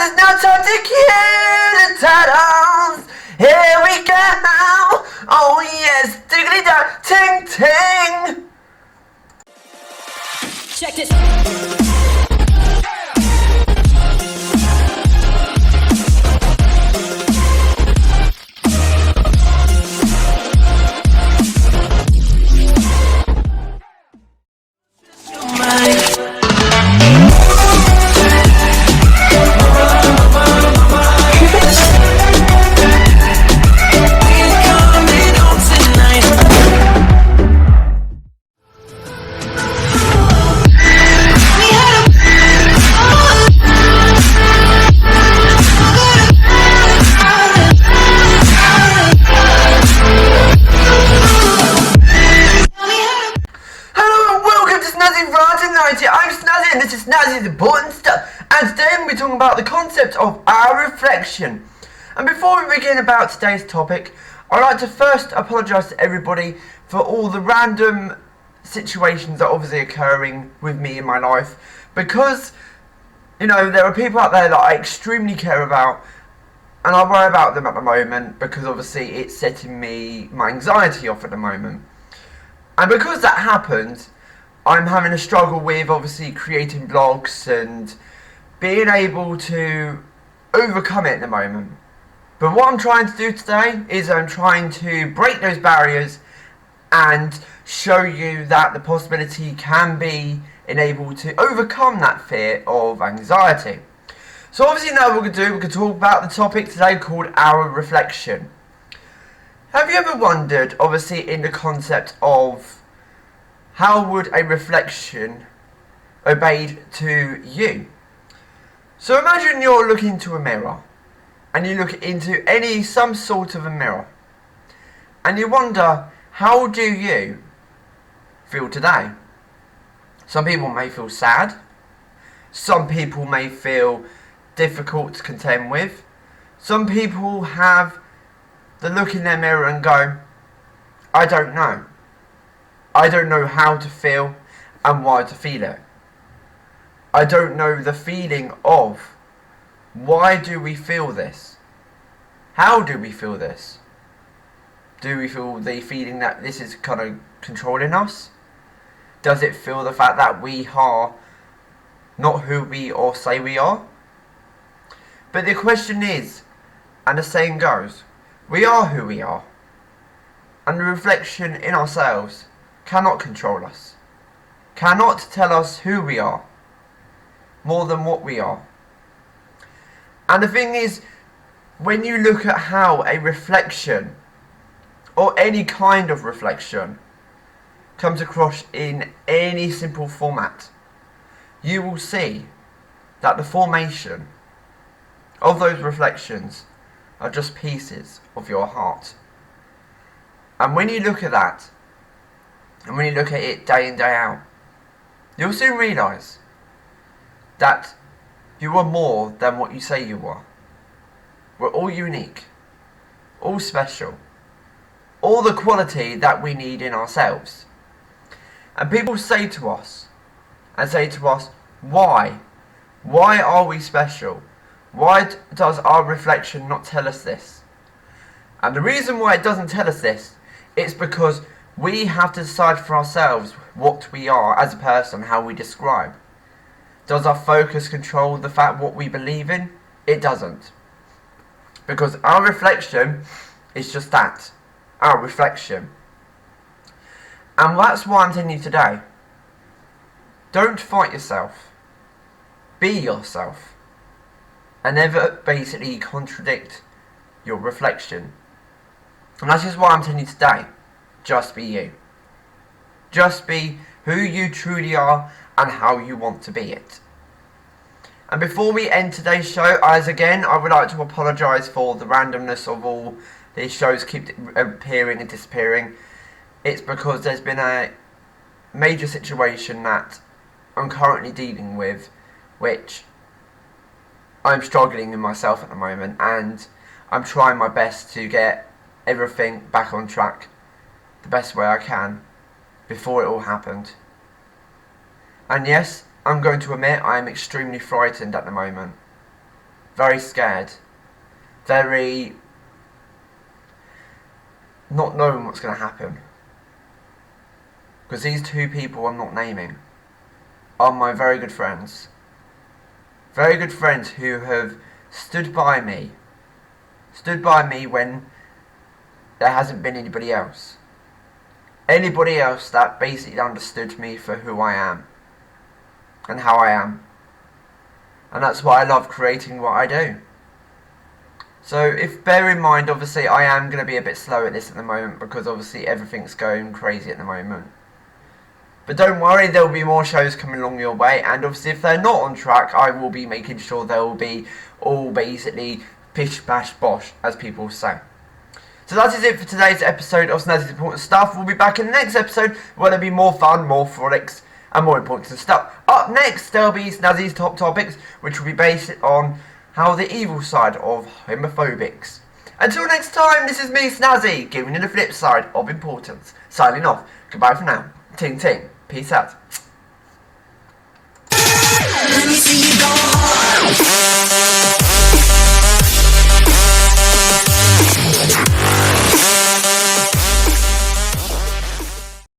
there's no time to kill the titles. Here we go. Oh yes, diggly dog, ting ting. Check this. I'm Snazzy and this is Snazzy's Important Stuff, and today we're talking about the concept of our reflection. And before we begin about today's topic, I'd like to first apologise to everybody for all the random situations that are obviously occurring with me in my life, because, you know, there are people out there that I extremely care about, and I worry about them at the moment because obviously it's setting my anxiety off at the moment. And because that happened, I'm having a struggle with obviously creating blogs and being able to overcome it at the moment. But what I'm trying to do today is I'm trying to break those barriers and show you that the possibility can be enabled to overcome that fear of anxiety. So obviously now what we're going to do, we're going to talk about the topic today called our reflection. Have you ever wondered, obviously in the concept of how would a reflection obeyed to you? So imagine you're looking into a mirror, and you look into some sort of a mirror, and you wonder, how do you feel today? Some people may feel sad, some people may feel difficult to contend with, some people have the look in their mirror and go, I don't know. I don't know how to feel and why to feel it. I don't know the feeling of why do we feel this? How do we feel this? Do we feel the feeling that this is kind of controlling us? Does it feel the fact that we are not who we or say we are? But the question is, and the saying goes, we are who we are. And the reflection in ourselves cannot control us, cannot tell us who we are, more than what we are. And the thing is, when you look at how a reflection, or any kind of reflection, comes across in any simple format, you will see that the formation of those reflections are just pieces of your heart. And when you look at that, and when you look at it day in, day out, you'll soon realise that you are more than what you say you are. We're all unique, all special, all the quality that we need in ourselves. And people say to us, why? Why are we special? Why does our reflection not tell us this? And the reason why it doesn't tell us this, it's because we have to decide for ourselves what we are as a person, how we describe. Does our focus control the fact what we believe in? It doesn't. Because our reflection is just that, our reflection. And that's why I'm telling you today, don't fight yourself. Be yourself. And never basically contradict your reflection. And that's just why I'm telling you today, just be you. Just be who you truly are and how you want to be it. And before we end today's show, as again, I would like to apologise for the randomness of all these shows keep appearing and disappearing. It's because there's been a major situation that I'm currently dealing with, which I'm struggling in myself at the moment, and I'm trying my best to get everything back on track the best way I can before it all happened. And yes, I'm going to admit I am extremely frightened at the moment. very scared, very not knowing what's going to happen. Because these two people I'm not naming are my very good friends. Very good friends who have stood by me when there hasn't been anybody else. Anybody else that basically understood me for who I am and how I am. And that's why I love creating what I do. So if bear in mind, obviously I am going to be a bit slow at this at the moment because obviously everything's going crazy at the moment. But don't worry, there will be more shows coming along your way, and obviously if they're not on track, I will be making sure they will be all basically pish bash bosh, as people say. So that is it for today's episode of Snazzy's Important Stuff. We'll be back in the next episode where there'll be more fun, more frolics, and more important stuff. Up next, there'll be Snazzy's Top Topics, which will be based on how the evil side of homophobics. Until next time, this is me, Snazzy, giving you the flip side of importance. Signing off. Goodbye for now. Ting ting. Peace out. Let me see you go.